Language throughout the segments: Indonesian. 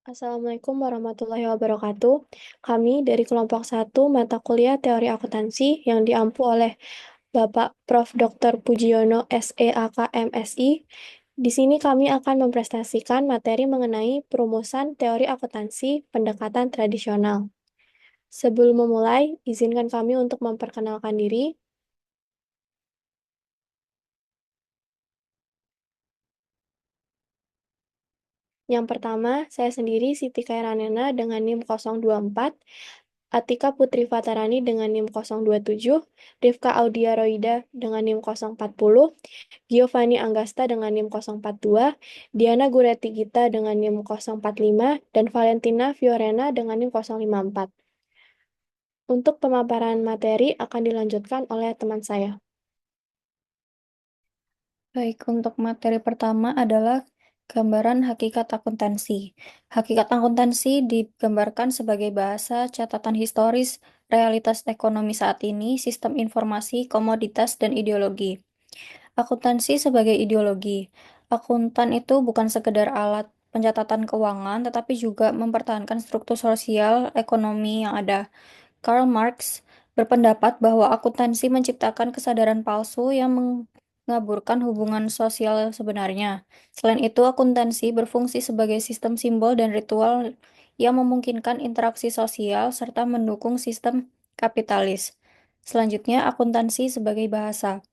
Assalamualaikum warahmatullahi wabarakatuh. Kami dari kelompok satu mata kuliah Teori Akuntansi yang diampu oleh Bapak Prof. Dr. Pujiono SEAK MSI. Di sini kami akan mempresentasikan materi mengenai perumusan teori akuntansi pendekatan tradisional. Sebelum memulai, izinkan kami untuk memperkenalkan diri. Yang pertama, saya sendiri Siti Kairanena dengan NIM 024, Atika Putri Fatarani dengan NIM 027, Rifka Audia Roida dengan NIM 040, Giovanni Anggasta dengan NIM 042, Diana Guretti Gita dengan NIM 045, dan Valentina Fiorena dengan NIM 054. Untuk pemaparan materi akan dilanjutkan oleh teman saya. Baik, untuk materi pertama adalah gambaran hakikat akuntansi. Hakikat akuntansi digambarkan sebagai bahasa catatan historis, realitas ekonomi saat ini, sistem informasi, komoditas, dan ideologi. Akuntansi sebagai ideologi. Akuntan itu bukan sekedar alat pencatatan keuangan, tetapi juga mempertahankan struktur sosial ekonomi yang ada. Karl Marx berpendapat bahwa akuntansi menciptakan kesadaran palsu yang mengaburkan hubungan sosial sebenarnya. Selain itu, akuntansi berfungsi sebagai sistem simbol dan ritual yang memungkinkan interaksi sosial serta mendukung sistem kapitalis. Selanjutnya, akuntansi sebagai bahasa.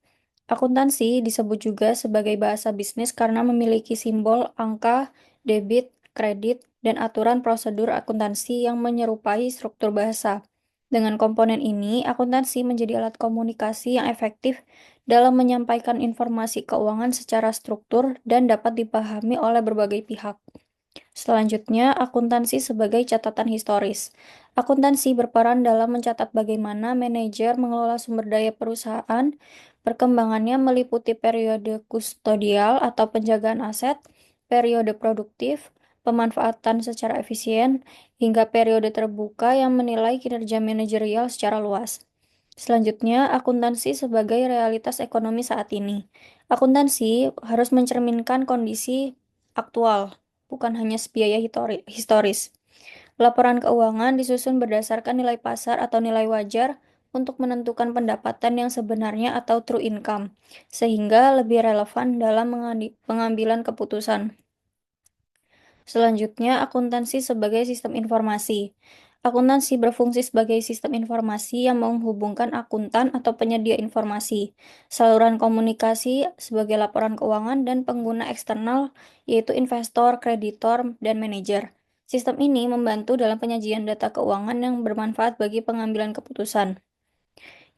Akuntansi disebut juga sebagai bahasa bisnis karena memiliki simbol, angka, debit, kredit, dan aturan prosedur akuntansi yang menyerupai struktur bahasa. Dengan komponen ini, akuntansi menjadi alat komunikasi yang efektif dalam menyampaikan informasi keuangan secara struktur dan dapat dipahami oleh berbagai pihak. Selanjutnya, akuntansi sebagai catatan historis. Akuntansi berperan dalam mencatat bagaimana manajer mengelola sumber daya perusahaan. Perkembangannya meliputi periode kustodial atau penjagaan aset, periode produktif, pemanfaatan secara efisien, hingga periode terbuka yang menilai kinerja manajerial secara luas. Selanjutnya, akuntansi sebagai realitas ekonomi saat ini. Akuntansi harus mencerminkan kondisi aktual, bukan hanya biaya historis. Laporan keuangan disusun berdasarkan nilai pasar atau nilai wajar untuk menentukan pendapatan yang sebenarnya atau true income, sehingga lebih relevan dalam pengambilan keputusan. Selanjutnya, akuntansi sebagai sistem informasi. Akuntansi berfungsi sebagai sistem informasi yang menghubungkan akuntan atau penyedia informasi, saluran komunikasi sebagai laporan keuangan, dan pengguna eksternal, yaitu investor, kreditor, dan manajer. Sistem ini membantu dalam penyajian data keuangan yang bermanfaat bagi pengambilan keputusan.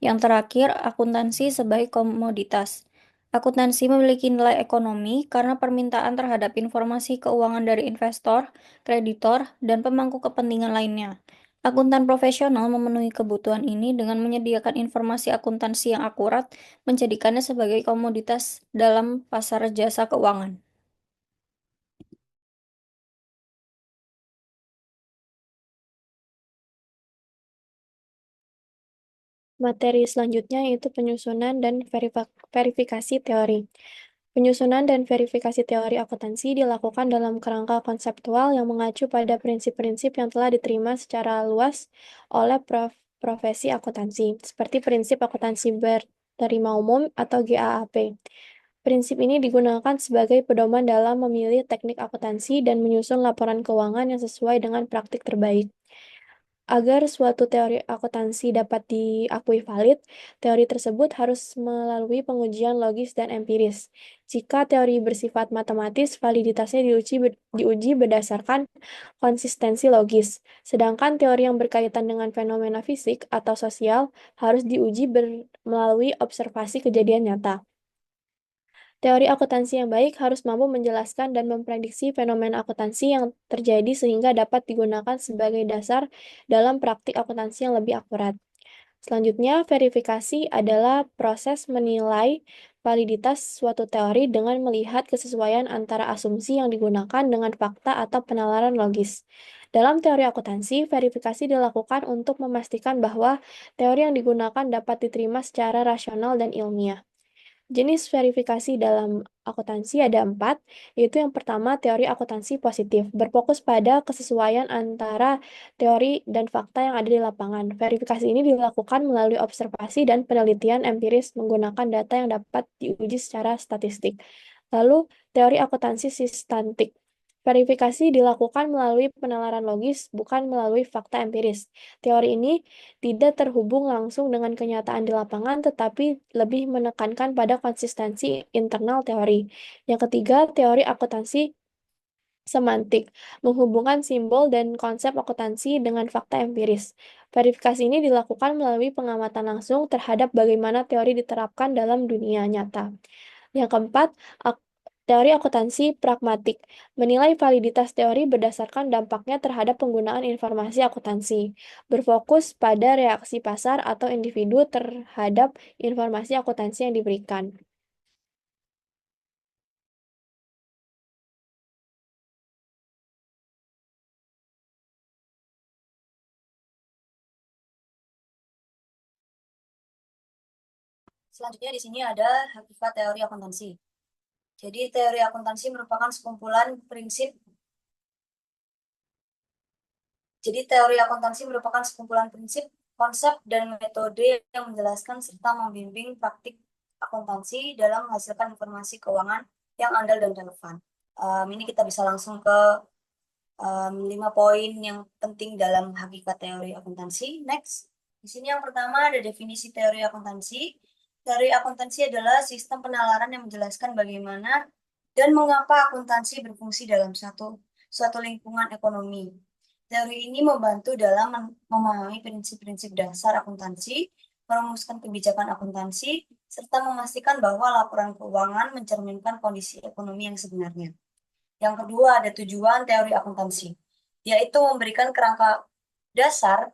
Yang terakhir, akuntansi sebagai komoditas. Akuntansi memiliki nilai ekonomi karena permintaan terhadap informasi keuangan dari investor, kreditor, dan pemangku kepentingan lainnya. Akuntan profesional memenuhi kebutuhan ini dengan menyediakan informasi akuntansi yang akurat, menjadikannya sebagai komoditas dalam pasar jasa keuangan. Materi selanjutnya yaitu penyusunan dan verifikasi teori. Penyusunan dan verifikasi teori akuntansi dilakukan dalam kerangka konseptual yang mengacu pada prinsip-prinsip yang telah diterima secara luas oleh profesi akuntansi, seperti prinsip akuntansi berterima umum atau GAAP. Prinsip ini digunakan sebagai pedoman dalam memilih teknik akuntansi dan menyusun laporan keuangan yang sesuai dengan praktik terbaik. Agar suatu teori akuntansi dapat diakui valid, teori tersebut harus melalui pengujian logis dan empiris. Jika teori bersifat matematis, validitasnya diuji berdasarkan konsistensi logis. Sedangkan teori yang berkaitan dengan fenomena fisik atau sosial harus diuji melalui observasi kejadian nyata. Teori akuntansi yang baik harus mampu menjelaskan dan memprediksi fenomena akuntansi yang terjadi sehingga dapat digunakan sebagai dasar dalam praktik akuntansi yang lebih akurat. Selanjutnya, verifikasi adalah proses menilai validitas suatu teori dengan melihat kesesuaian antara asumsi yang digunakan dengan fakta atau penalaran logis. Dalam teori akuntansi, verifikasi dilakukan untuk memastikan bahwa teori yang digunakan dapat diterima secara rasional dan ilmiah. Jenis verifikasi dalam akuntansi ada 4, yaitu yang pertama teori akuntansi positif, berfokus pada kesesuaian antara teori dan fakta yang ada di lapangan. Verifikasi ini dilakukan melalui observasi dan penelitian empiris menggunakan data yang dapat diuji secara statistik. Lalu, teori akuntansi sistantik. Verifikasi dilakukan melalui penalaran logis, bukan melalui fakta empiris. Teori ini tidak terhubung langsung dengan kenyataan di lapangan, tetapi lebih menekankan pada konsistensi internal teori. Yang ketiga, teori akuntansi semantik, menghubungkan simbol dan konsep akuntansi dengan fakta empiris. Verifikasi ini dilakukan melalui pengamatan langsung terhadap bagaimana teori diterapkan dalam dunia nyata. Yang keempat, teori akuntansi pragmatik, menilai validitas teori berdasarkan dampaknya terhadap penggunaan informasi akuntansi, berfokus pada reaksi pasar atau individu terhadap informasi akuntansi yang diberikan. Selanjutnya di sini ada hakikat teori akuntansi. Jadi teori akuntansi merupakan sekumpulan prinsip. Jadi teori akuntansi merupakan sekumpulan prinsip, konsep, dan metode yang menjelaskan serta membimbing praktik akuntansi dalam menghasilkan informasi keuangan yang andal dan relevan. Ini kita bisa langsung ke 5 poin yang penting dalam hakikat teori akuntansi. Next, di sini yang pertama ada definisi teori akuntansi. Teori akuntansi adalah sistem penalaran yang menjelaskan bagaimana dan mengapa akuntansi berfungsi dalam suatu lingkungan ekonomi. Teori ini membantu dalam memahami prinsip-prinsip dasar akuntansi, merumuskan kebijakan akuntansi, serta memastikan bahwa laporan keuangan mencerminkan kondisi ekonomi yang sebenarnya. Yang kedua, ada tujuan teori akuntansi, yaitu memberikan kerangka dasar,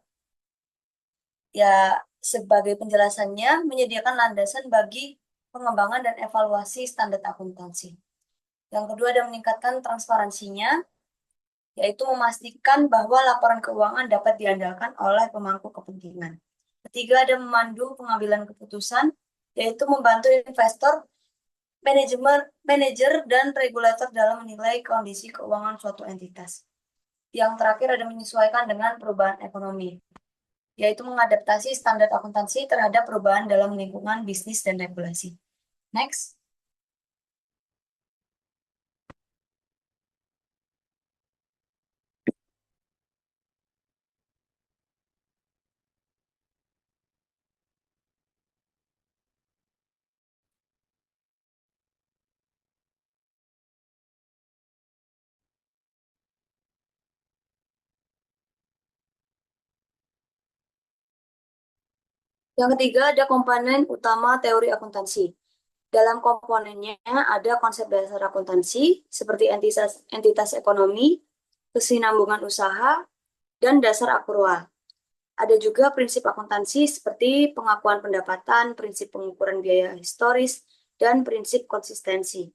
ya sebagai penjelasannya, menyediakan landasan bagi pengembangan dan evaluasi standar akuntansi. Yang kedua, ada meningkatkan transparansinya, yaitu memastikan bahwa laporan keuangan dapat diandalkan oleh pemangku kepentingan. Ketiga, ada memandu pengambilan keputusan, yaitu membantu investor, manajer, dan regulator dalam menilai kondisi keuangan suatu entitas. Yang terakhir ada menyesuaikan dengan perubahan ekonomi, yaitu mengadaptasi standar akuntansi terhadap perubahan dalam lingkungan bisnis dan regulasi. Next. Yang ketiga ada komponen utama teori akuntansi. Dalam komponennya ada konsep dasar akuntansi seperti entitas ekonomi, kesinambungan usaha, dan dasar akrual. Ada juga prinsip akuntansi seperti pengakuan pendapatan, prinsip pengukuran biaya historis, dan prinsip konsistensi.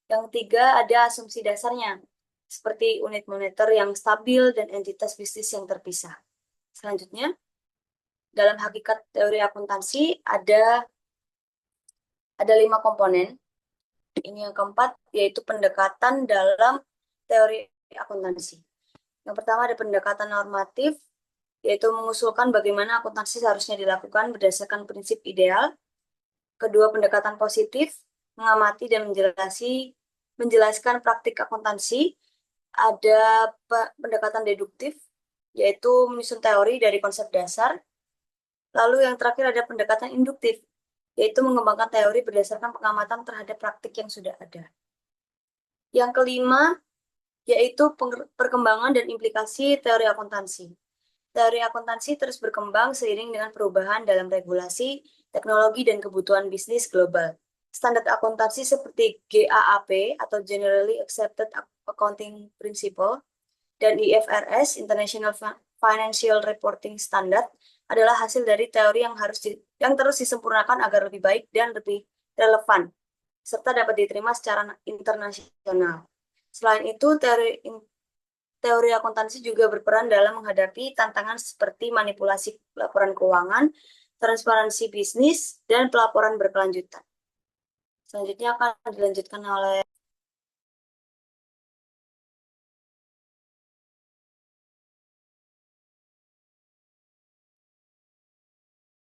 Yang ketiga ada asumsi dasarnya, seperti unit moneter yang stabil dan entitas bisnis yang terpisah. Selanjutnya, dalam hakikat teori akuntansi ada 5 komponen. Ini yang keempat, yaitu pendekatan dalam teori akuntansi. Yang pertama ada pendekatan normatif, yaitu mengusulkan bagaimana akuntansi seharusnya dilakukan berdasarkan prinsip ideal. Kedua, pendekatan positif, mengamati dan menjelaskan praktik akuntansi. Ada pendekatan deduktif, yaitu menyusun teori dari konsep dasar. Lalu yang terakhir ada pendekatan induktif, yaitu mengembangkan teori berdasarkan pengamatan terhadap praktik yang sudah ada. Yang kelima, yaitu perkembangan dan implikasi teori akuntansi. Teori akuntansi terus berkembang seiring dengan perubahan dalam regulasi, teknologi, dan kebutuhan bisnis global. Standar akuntansi seperti GAAP atau Generally Accepted Accounting Principle dan IFRS, International Financial Reporting Standard, adalah hasil dari teori yang terus disempurnakan agar lebih baik dan lebih relevan, serta dapat diterima secara internasional. Selain itu, teori akuntansi juga berperan dalam menghadapi tantangan seperti manipulasi laporan keuangan, transparansi bisnis, dan pelaporan berkelanjutan. Selanjutnya akan dilanjutkan oleh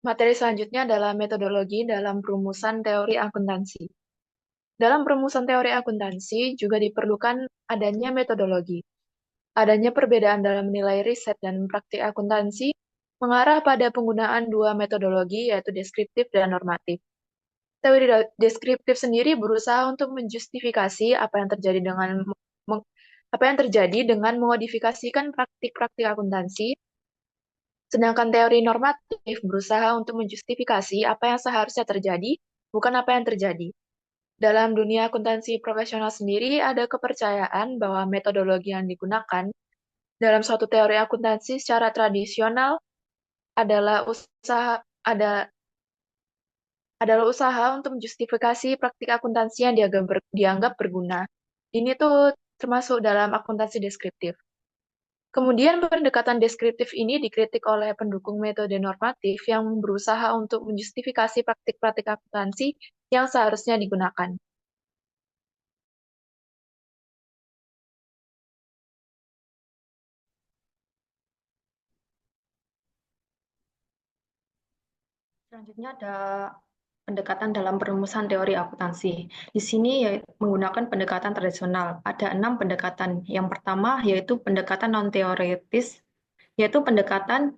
Materi selanjutnya adalah metodologi dalam perumusan teori akuntansi. Dalam perumusan teori akuntansi juga diperlukan adanya metodologi. Adanya perbedaan dalam menilai riset dan praktik akuntansi mengarah pada penggunaan dua metodologi, yaitu deskriptif dan normatif. Teori deskriptif sendiri berusaha untuk menjustifikasi apa yang terjadi dengan memodifikasikan praktik-praktik akuntansi, sedangkan teori normatif berusaha untuk menjustifikasi apa yang seharusnya terjadi, bukan apa yang terjadi. Dalam dunia akuntansi profesional sendiri, ada kepercayaan bahwa metodologi yang digunakan dalam suatu teori akuntansi secara tradisional adalah adalah usaha untuk menjustifikasi praktik akuntansi yang dianggap berguna. Ini tuh termasuk dalam akuntansi deskriptif. Kemudian pendekatan deskriptif ini dikritik oleh pendukung metode normatif yang berusaha untuk menjustifikasi praktik-praktik akuntansi yang seharusnya digunakan. selanjutnya ada pendekatan dalam perumusan teori akuntansi. Di sini menggunakan pendekatan tradisional. Ada 6 pendekatan. Yang pertama yaitu pendekatan non-teoretis, yaitu pendekatan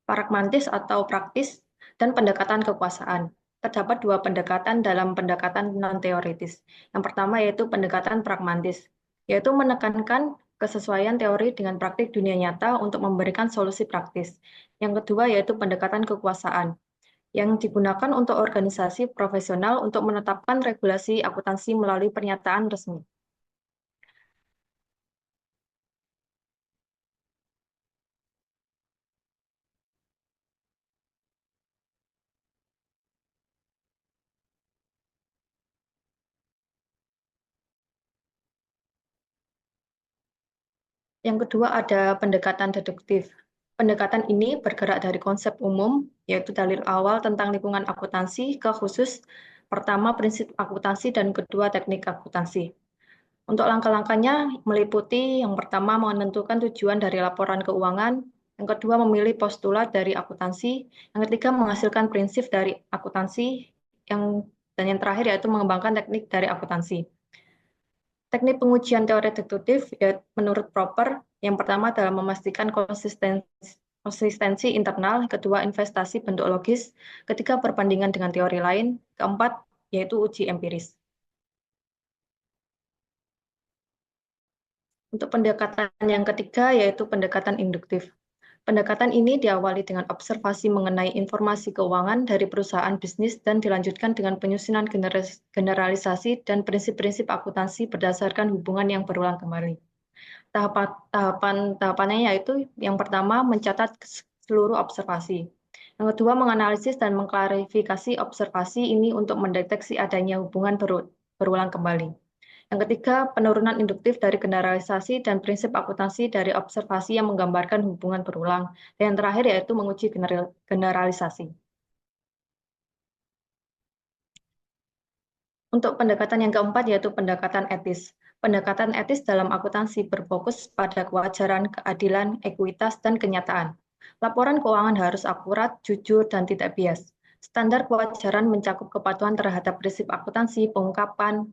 pragmatis atau praktis, dan pendekatan kekuasaan. Terdapat 2 pendekatan dalam pendekatan non-teoretis. Yang pertama yaitu pendekatan pragmatis, yaitu menekankan kesesuaian teori dengan praktik dunia nyata untuk memberikan solusi praktis. Yang kedua yaitu pendekatan kekuasaan, yang digunakan untuk organisasi profesional untuk menetapkan regulasi akuntansi melalui pernyataan resmi. Yang kedua ada pendekatan deduktif. Pendekatan ini bergerak dari konsep umum, yaitu dalil awal tentang lingkungan akuntansi ke khusus, pertama prinsip akuntansi dan kedua teknik akuntansi. Untuk langkah-langkahnya meliputi yang pertama menentukan tujuan dari laporan keuangan, yang kedua memilih postulat dari akuntansi, yang ketiga menghasilkan prinsip dari akuntansi, dan yang terakhir yaitu mengembangkan teknik dari akuntansi. Teknik pengujian teori deduktif menurut Proper, yang pertama adalah memastikan konsistensi internal, kedua investasi bentuk logis, ketiga perbandingan dengan teori lain, keempat yaitu uji empiris. Untuk pendekatan yang ketiga yaitu pendekatan induktif. Pendekatan ini diawali dengan observasi mengenai informasi keuangan dari perusahaan bisnis dan dilanjutkan dengan penyusunan generalisasi dan prinsip-prinsip akuntansi berdasarkan hubungan yang berulang kembali. Tahapannya yaitu yang pertama mencatat seluruh observasi. Yang kedua menganalisis dan mengklarifikasi observasi ini untuk mendeteksi adanya hubungan berulang kembali. Yang ketiga, penurunan induktif dari generalisasi dan prinsip akuntansi dari observasi yang menggambarkan hubungan berulang. Dan yang terakhir yaitu menguji generalisasi. Untuk pendekatan yang keempat yaitu pendekatan etis. Pendekatan etis dalam akuntansi berfokus pada kewajaran, keadilan, ekuitas, dan kenyataan. Laporan keuangan harus akurat, jujur, dan tidak bias. Standar kewajaran mencakup kepatuhan terhadap prinsip akuntansi, pengungkapan,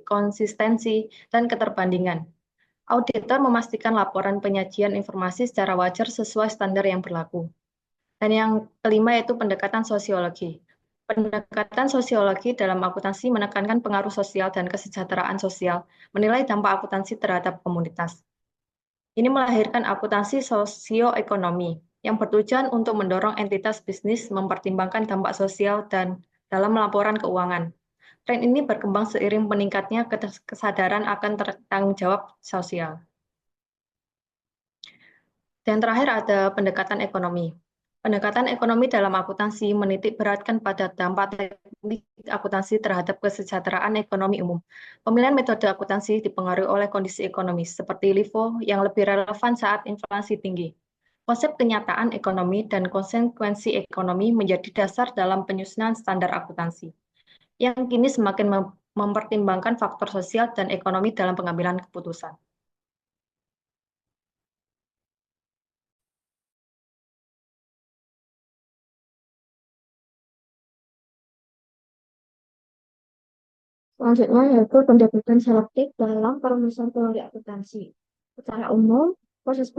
konsistensi, dan keterbandingan. Auditor memastikan laporan penyajian informasi secara wajar sesuai standar yang berlaku. Dan yang kelima yaitu pendekatan sosiologi. Pendekatan sosiologi dalam akuntansi menekankan pengaruh sosial dan kesejahteraan sosial, menilai dampak akuntansi terhadap komunitas. Ini melahirkan akuntansi sosioekonomi yang bertujuan untuk mendorong entitas bisnis mempertimbangkan dampak sosial dan dalam laporan keuangan. Tren ini berkembang seiring meningkatnya kesadaran akan tanggung jawab sosial. Dan terakhir ada pendekatan ekonomi. Pendekatan ekonomi dalam akuntansi menitik beratkan pada dampak teknik akuntansi terhadap kesejahteraan ekonomi umum. Pemilihan metode akuntansi dipengaruhi oleh kondisi ekonomi seperti LIFO yang lebih relevan saat inflasi tinggi. Konsep kenyataan ekonomi dan konsekuensi ekonomi menjadi dasar dalam penyusunan standar akuntansi. yang kini semakin mempertimbangkan faktor sosial dan ekonomi dalam pengambilan keputusan. Selanjutnya yaitu pendekatan selektif dalam perumusan teori akuntansi. Secara umum, proses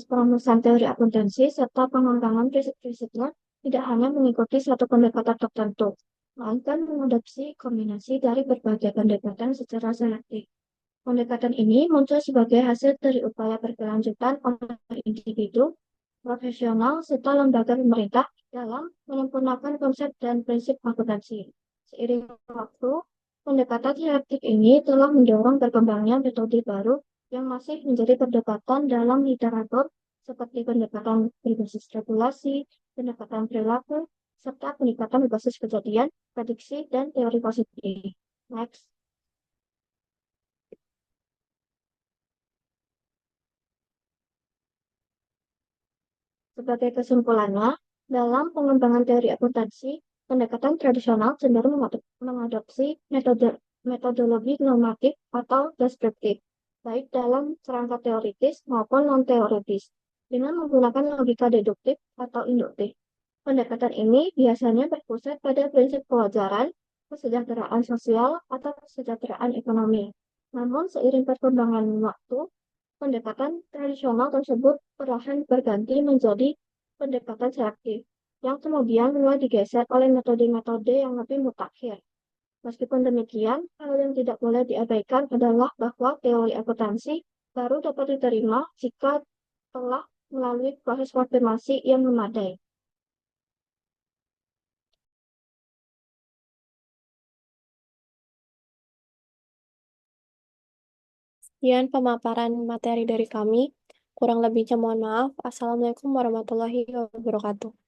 perumusan teori akuntansi serta pengembangan prinsip-prinsipnya tidak hanya mengikuti satu pendekatan tertentu, melainkan mengadopsi kombinasi dari berbagai pendekatan secara selektif. Pendekatan ini muncul sebagai hasil dari upaya berkelanjutan oleh individu, profesional, serta lembaga pemerintah dalam menyempurnakan konsep dan prinsip akuntansi. Seiring waktu, pendekatan selektif ini telah mendorong berkembangnya metode baru yang masih menjadi perdebatan dalam literatur seperti pendekatan berbasis regulasi, pendekatan perilaku, serta pendekatan berbasis kejadian, prediksi, dan teori positif. Next. Sebagai kesimpulannya, dalam pengembangan teori akuntansi, pendekatan tradisional cenderung mengadopsi metodologi normatif atau deskriptif, baik dalam kerangka teoritis maupun non-teoritis, dengan menggunakan logika deduktif atau induktif. Pendekatan ini biasanya berpusat pada prinsip kewajaran, kesejahteraan sosial, atau kesejahteraan ekonomi. Namun, seiring perkembangan waktu, pendekatan tradisional tersebut perlahan berganti menjadi pendekatan selektif, yang kemudian mulai digeser oleh metode-metode yang lebih mutakhir. Meskipun demikian, hal yang tidak boleh diabaikan adalah bahwa teori akuntansi baru dapat diterima jika telah melalui proses konfirmasi yang memadai. Sekian pemaparan materi dari kami. Kurang lebihnya mohon maaf. Assalamualaikum warahmatullahi wabarakatuh.